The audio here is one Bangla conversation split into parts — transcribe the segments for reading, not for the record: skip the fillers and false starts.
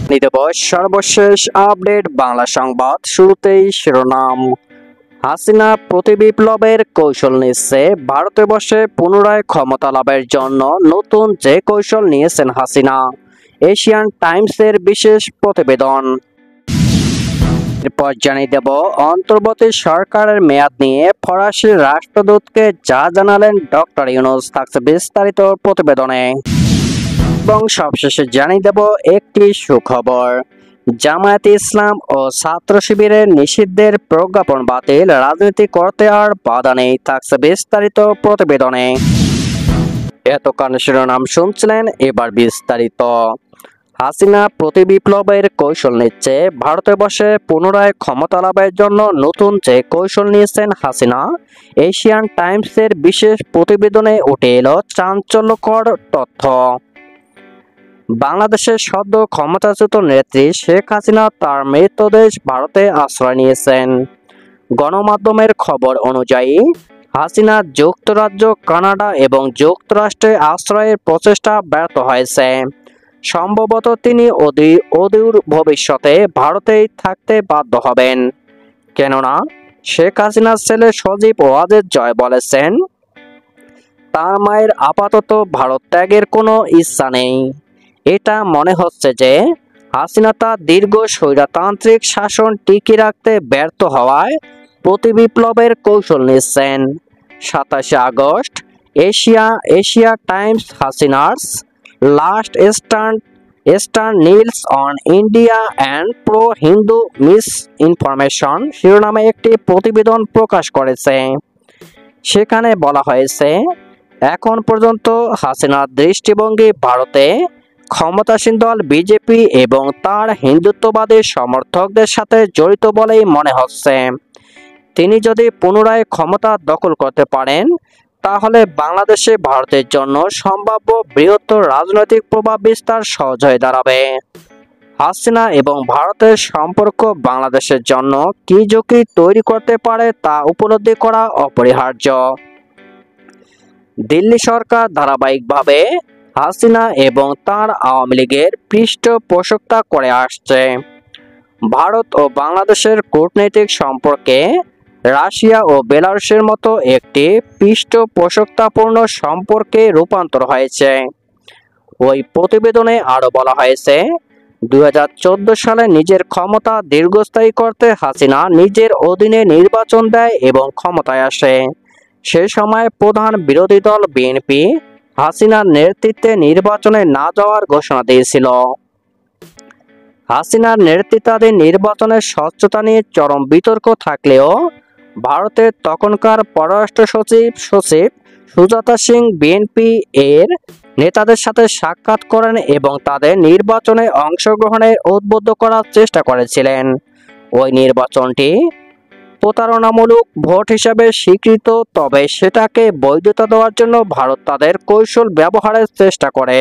দেব সর্বশেষ আপডেট বাংলা সংবাদ। শুরুতেই শিরোনাম। হাসিনা প্রতিবিপ্লবের কৌশল নিচ্ছে। ভারতে বসে পুনরায় ক্ষমতা লাভের জন্য নতুন যে কৌশল নিয়েছেন হাসিনা। এশিয়ান টাইমসের বিশেষ প্রতিবেদন। এরপর জানিয়ে দেব অন্তর্বর্তী সরকারের মেয়াদ নিয়ে ফরাসি রাষ্ট্রদূতকে যা জানালেন ডক্টর ইউনূস। থাকছে বিস্তারিত প্রতিবেদনে। এবং সবশেষে জানিয়ে দেব একটি সুখবর। জামায়াতে ইসলাম ও ছাত্র শিবিরের নিষিদ্ধের প্রজ্ঞাপন বাতিল, রাজনীতি করতে আর বাধা নেই। থাকছে বিস্তারিত প্রতিবেদনে। এতক্ষণ শিরোনাম শুনছিলেন, এবার বিস্তারিত। হাসিনা প্রতিবিপ্লবের কৌশল নিচ্ছে। ভারতে বসে পুনরায় ক্ষমতা লাভের জন্য নতুন যে কৌশল নিয়েছেন হাসিনা। এশিয়ান টাইমসের বিশেষ প্রতিবেদনে উঠে এলো চাঞ্চল্যকর তথ্য। বাংলাদেশের সদ্য ক্ষমতাচ্যুত নেত্রী শেখ হাসিনা তার মৃতদেশ ভারতে আশ্রয় নিয়েছেন। গণমাধ্যমের খবর অনুযায়ী হাসিনা যুক্তরাজ্য, কানাডা এবং যুক্তরাষ্ট্রে আশ্রয়ের প্রচেষ্টা ব্যর্থ হয়েছে। সম্ভবত তিনি অদূর ভবিষ্যতে ভারতেই থাকতে বাধ্য হবেন। কেননা শেখ হাসিনার ছেলে সজীব ওয়াজেদ জয় বলেছেন, তার মায়ের আপাতত ভারত ত্যাগের কোনো ইচ্ছা নেই। এটা মনে হচ্ছে যে হাসিনা তার দীর্ঘ স্বৈরতান্ত্রিক শাসন টিকিয়ে রাখতে ব্যর্থ হওয়ায় প্রতিবিপ্লবের কৌশল নিচ্ছেন। 27 August Asia Times Hasina's last stern Niels on India and pro Hindu miss information শিরোনামে একটি প্রতিবেদন প্রকাশ করেছে। সেখানে বলা হয়েছে, এখন পর্যন্ত হাসিনার দৃষ্টিভঙ্গি ভারতে ক্ষমতাসীন দল বিজেপি এবং তার হিন্দুত্ববাদী সমর্থকদের সাথে জড়িত বলেই মনে হচ্ছে। তিনি যদি পুনরায় ক্ষমতা দখল করতে পারেন, তাহলে বাংলাদেশে ভারতের জন্য সম্ভাব্য বৃহত্তর রাজনৈতিক প্রভাব বিস্তার সহজ হয়ে দাঁড়াবে। হাসিনা এবং ভারতের সম্পর্ক বাংলাদেশের জন্য কী ঝুঁকি তৈরি করতে পারে তা উপলব্ধি করা অপরিহার্য। দিল্লি সরকার ধারাবাহিকভাবে হাসিনা এবং তার আওয়ামী লীগের পৃষ্ঠপোষকতা করে আসছে। ভারত ও বাংলাদেশের কূটনৈতিক সম্পর্কে রাশিয়া ও বেলারুশের মতো একটি পৃষ্ঠপোষকতাপূর্ণ সম্পর্কে রূপান্তর হয়েছে। ওই প্রতিবেদনে আরও বলা হয়েছে, 2014 সালে নিজের ক্ষমতা দীর্ঘস্থায়ী করতে হাসিনা নিজের অধীনে নির্বাচন দেয় এবং ক্ষমতায় আসে। সে সময় প্রধান বিরোধী দল বিএনপি হাসিনার নেতৃত্বে নির্বাচনে না যাওয়ার ঘোষণা দিয়েছিল। হাসিনার নেতৃত্বাধীন নির্বাচনের স্বচ্ছতা নিয়ে চরম বিতর্ক থাকলেও ভারতের তখনকার পররাষ্ট্র সচিব সুজাতা সিং বিএনপি এর নেতাদের সাথে সাক্ষাৎ করেন এবং তাদের নির্বাচনে অংশগ্রহণের উদ্বুদ্ধ করার চেষ্টা করেছিলেন। ওই নির্বাচনটি প্রতারণামূলক ভোট হিসাবে স্বীকৃত, তবে সেটাকে বৈধতা দেওয়ার জন্য ভারত তাদের কৌশল ব্যবহারের চেষ্টা করে।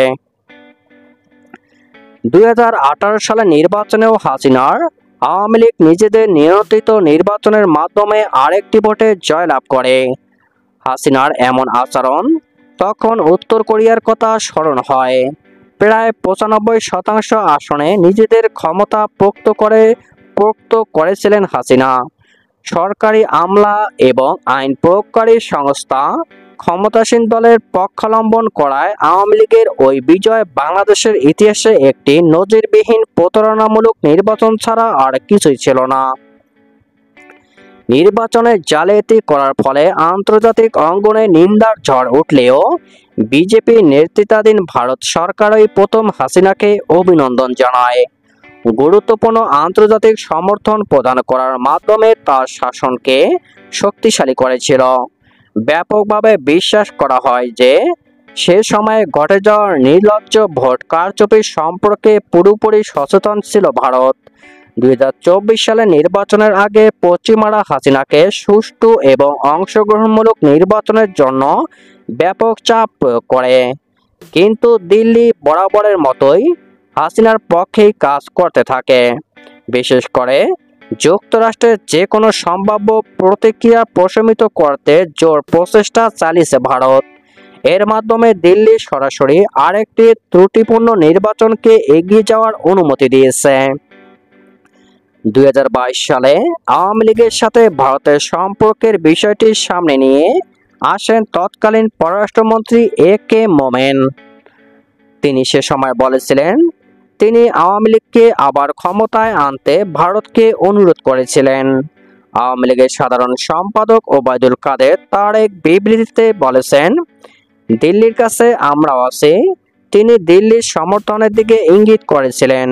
2018 সালে নির্বাচনেও হাসিনার আওয়ামী লীগ নিজেদের নিয়ন্ত্রিত নির্বাচনের মাধ্যমে আরেকটি ভোটে জয়লাভ করে। হাসিনার এমন আচরণ তখন উত্তর কোরিয়ার কথা স্মরণ হয়। প্রায় 95% আসনে নিজেদের ক্ষমতা পোক্ত করেছিলেন হাসিনা। সরকারি আমলা এবং আইন প্রয়োগকারী সংস্থা ক্ষমতাসীন দলের পক্ষাবলম্বন করায় আওয়ামী লীগের ওই বিজয় বাংলাদেশের ইতিহাসে একটি নজিরবিহীন প্রতারণামূলক নির্বাচন ছাড়া আর কিছুই ছিল না। নির্বাচনে জালিয়াতি করার ফলে আন্তর্জাতিক অঙ্গনে নিন্দার ঝড় উঠলেও বিজেপি নেতৃত্বাধীন ভারত সরকারই প্রথম হাসিনাকে অভিনন্দন জানায়। গুরুত্বপূর্ণ আন্তর্জাতিক সমর্থন প্রদান করার মাধ্যমে তার শাসনকে শক্তিশালী করেছিল। ব্যাপকভাবে বিশ্বাস করা হয় যে সে সময়ে ঘটে যাওয়া নির্লজ্জ ভোট কারচুপি সম্পর্কে পুরোপুরি সচেতন ছিল ভারত। 2024 সালে নির্বাচনের আগে পশ্চিমারা হাসিনাকে সুষ্ঠু এবং অংশগ্রহণমূলক নির্বাচনের জন্য ব্যাপক চাপ প্রয়োগ করে, কিন্তু দিল্লি বরাবরের মতোই হাসিনার পক্ষেই কাজ করতে থাকে। বিশেষ করে যুক্তরাষ্ট্রের যে কোনো সম্ভাব্য প্রতিক্রিয়া প্রশমিত করতে জোর প্রচেষ্টা চালিয়েছে ভারত। এর মাধ্যমে দিল্লি সরাসরি আরেকটি ত্রুটিপূর্ণ নির্বাচনকে এগিয়ে যাওয়ার অনুমতি দিয়েছে। 2022 সালে আওয়ামী লীগের সাথে ভারতের সম্পর্কের বিষয়টি সামনে নিয়ে আসেন তৎকালীন পররাষ্ট্রমন্ত্রী এ.কে. মোমেন। তিনি সে সময় বলেছিলেন, তিনি আওয়ামী লীগকে আবার ক্ষমতায় আনতে ভারতকে অনুরোধ করেছিলেন। আওয়ামী লীগের সাধারণ সম্পাদক ওবায়দুল কাদের তার এক বিবৃতিতে বলেছেন, দিল্লির কাছে আমরাও আছি। তিনি দিল্লির সমর্থনের দিকে ইঙ্গিত করেছিলেন।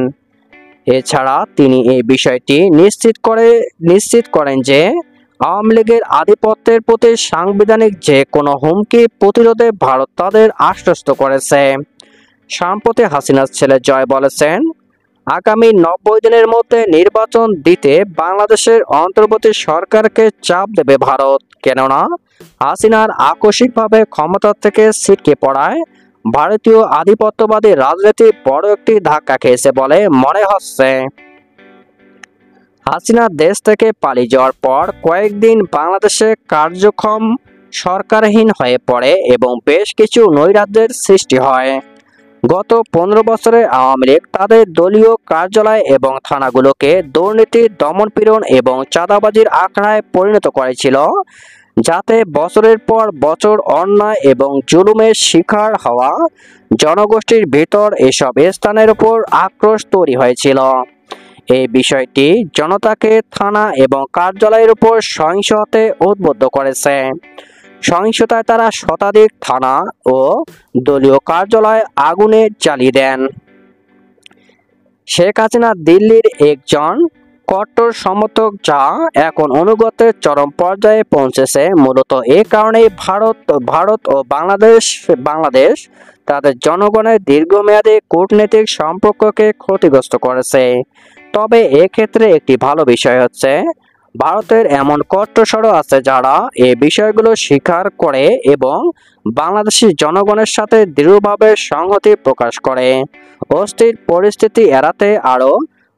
এছাড়া তিনি এই বিষয়টি নিশ্চিত করেন যে আওয়ামী লীগের আধিপত্যের প্রতি সাংবিধানিক যে কোনো হুমকি প্রতিরোধে ভারত তাদের আশ্বস্ত করেছে। সম্প্রতি হাসিনার ছেলে জয় বলেছেন, আগামী 90 দিনের মধ্যে নির্বাচন দিতে বাংলাদেশের অন্তর্বর্তী সরকারকে চাপ দেবে ভারত, কেননা হাসিনার আকস্মিকভাবে ক্ষমতা থেকে ছিটকে পড়ায় ভারতীয় আধিপত্যবাদী রাজনীতি বড় একটি ধাক্কা খেয়েছে বলে মনে হচ্ছে। হাসিনা দেশ থেকে পালিয়ে যাওয়ার পর কয়েকদিন বাংলাদেশে কার্যক্ষম সরকারহীন হয়ে পড়ে এবং বেশ কিছু নৈরাজ্যের সৃষ্টি হয়। গত 15 বছরে আওয়ামী লীগ তাদের দলীয় কার্যালয় এবং থানাগুলোকে দুর্নীতি, দমনপীড়ন এবং চাঁদাবাজির আখড়ায় পরিণত করেছিল, যাতে বছরের পর বছর অন্যায় এবং জুলুমের শিকার হওয়া জনগোষ্ঠীর ভিতর এসব স্থানের উপর আক্রোশ তৈরি হয়েছিল। এই বিষয়টি জনতাকে থানা এবং কার্যালয়ের উপর সহিংস হতে উদ্বুদ্ধ করেছে। সহিংসতায় তারা শতাধিক থানা ও দলীয় কার্যালয় আগুনে জ্বালিয়ে দেন। শেখ হাসিনা দিল্লির একজন কট্টর সমর্থক, যা এখন অনুগতের চরম পর্যায়ে পৌঁছেছে। মূলত এ কারণেই ভারত ও বাংলাদেশ তাদের জনগণের দীর্ঘমেয়াদী কূটনৈতিক সম্পর্ককে ক্ষতিগ্রস্ত করেছে। তবে এক্ষেত্রে একটি ভালো বিষয় হচ্ছে, ভারতের এমন কট্টরসরও আছে যারা এই বিষয়গুলো স্বীকার করে এবং বাংলাদেশি জনগণের সাথে দৃঢ়ভাবে সংহতি প্রকাশ করে। অস্থির পরিস্থিতি এড়াতে আরও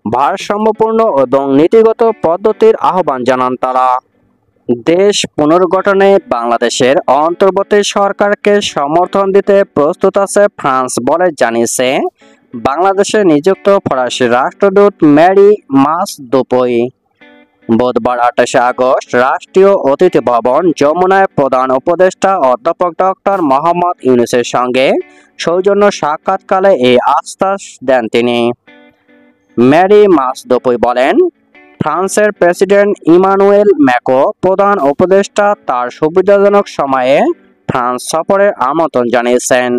ভারসাম্যপূর্ণ এবং নীতিগত পদ্ধতির আহ্বান জানান তারা। দেশ পুনর্গঠনে বাংলাদেশের অন্তর্বর্তী সরকারকে সমর্থন দিতে প্রস্তুত আছে ফ্রান্স বলে জানিয়েছে বাংলাদেশে নিযুক্ত ফরাসি রাষ্ট্রদূত ম্যারি মাস দুপুই। বুধবার 28 আগস্ট রাষ্ট্রীয় অতিথি ভবন যমুনায় প্রধান উপদেষ্টা অধ্যাপক ডক্টর মোহাম্মদ ইউনূসের সঙ্গে সৌজন্য সাক্ষাৎকালে এই আশ্বাস দেন তিনি। ম্যারি মাস দুপুই বলেন, ফ্রান্সের প্রেসিডেন্ট ইমানুয়েল ম্যাক্রো প্রধান উপদেষ্টা তার সুবিধাজনক সময়ে ফ্রান্স সফরের আমন্ত্রণ জানিয়েছেন।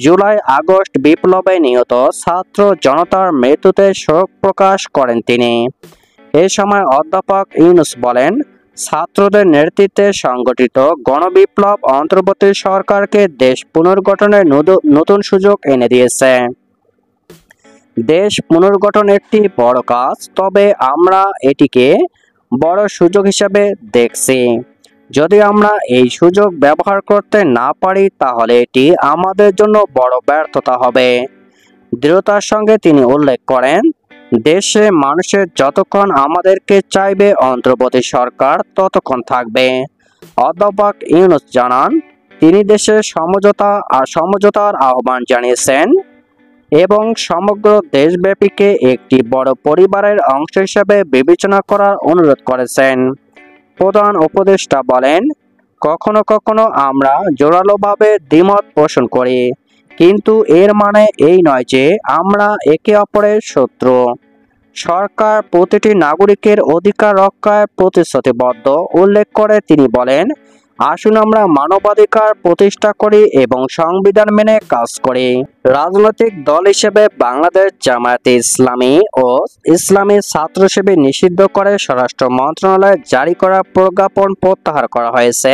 জুলাই আগস্ট বিপ্লবে নিহত ছাত্র জনতার মৃত্যুতে শোক প্রকাশ করেন তিনি। এ সময় অধ্যাপক ইউনূস বলেন, ছাত্রদের নেতৃত্বে সংগঠিত গণবিপ্লব অন্তর্বর্তী সরকারকে দেশ পুনর্গঠনের নতুন সুযোগ এনে দিয়েছে। দেশ পুনর্গঠন একটি বড় কাজ, তবে আমরা এটিকে বড় সুযোগ হিসেবে দেখছি। যদি আমরা এই সুযোগ ব্যবহার করতে না পারি তাহলে এটি আমাদের জন্য বড় ব্যর্থতা হবে। দৃঢ়তার সঙ্গে তিনি উল্লেখ করেন, দেশে মানুষের যতক্ষণ আমাদেরকে চাইবে অন্তর্বর্তী সরকার ততক্ষণ থাকবে। অধ্যাপক ইউনূস জানান, তিনি দেশে সমঝোতার আহ্বান জানিয়েছেন এবং সমগ্র দেশব্যাপীকে একটি বড় পরিবারের অংশ হিসেবে বিবেচনা করার অনুরোধ করেছেন। প্রধান উপদেষ্টা বলেন, কখনো কখনো আমরা জোরালোভাবে দ্বিমত পোষণ করি, কিন্তু এর মানে এই নয় যে আমরা একে অপরের শত্রু। সরকার প্রতিটি নাগরিকের অধিকার রক্ষায় প্রতিশ্রুতিবদ্ধ উল্লেখ করে তিনি বলেন, আসুন আমরা মানবাধিকার প্রতিষ্ঠা করি এবং সংবিধান মেনে কাজ করি। রাজনৈতিক দল হিসেবে বাংলাদেশ জামায়াতে ইসলামী ও ইসলামী ছাত্র শিবির নিষিদ্ধ করে স্বরাষ্ট্র মন্ত্রণালয় জারি করা প্রজ্ঞাপন প্রত্যাহার করা হয়েছে।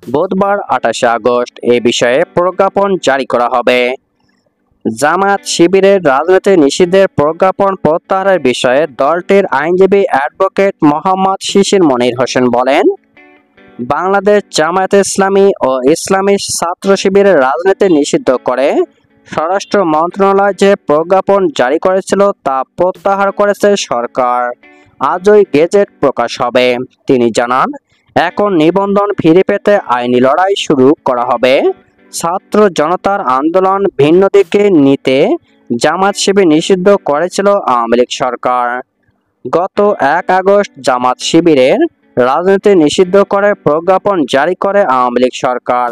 বুধবার 28 আগস্ট এ বিষয়ে প্রজ্ঞাপন জারি করা হবে। জামায়াত শিবিরের রাজনীতি নিষিদ্ধের প্রজ্ঞাপন প্রত্যাহারের বিষয়ে দলটির আইনজীবী অ্যাডভোকেট মোহাম্মদ শিশির মনির হোসেন বলেন, বাংলাদেশ জামায়াতে ইসলামী ও ইসলামী ছাত্র শিবিরের রাজনীতি নিষিদ্ধ করে স্বরাষ্ট্র মন্ত্রণালয় যে প্রজ্ঞাপন জারি করেছিল তা প্রত্যাহার করেছে সরকার। আজই গেজেট প্রকাশ হবে। তিনি জানান, এখন নিবন্ধন ফিরে পেতে আইনি লড়াই শুরু করা হবে। ছাত্র জনতার আন্দোলন ভিন্ন দিকে নিতে জামাত শিবির নিষিদ্ধ করেছিল আওয়ামী লীগ সরকার। গত 1 আগস্ট জামাত শিবিরের রাজনীতি নিষিদ্ধ করে প্রজ্ঞাপন জারি করে আওয়ামী লীগ সরকার।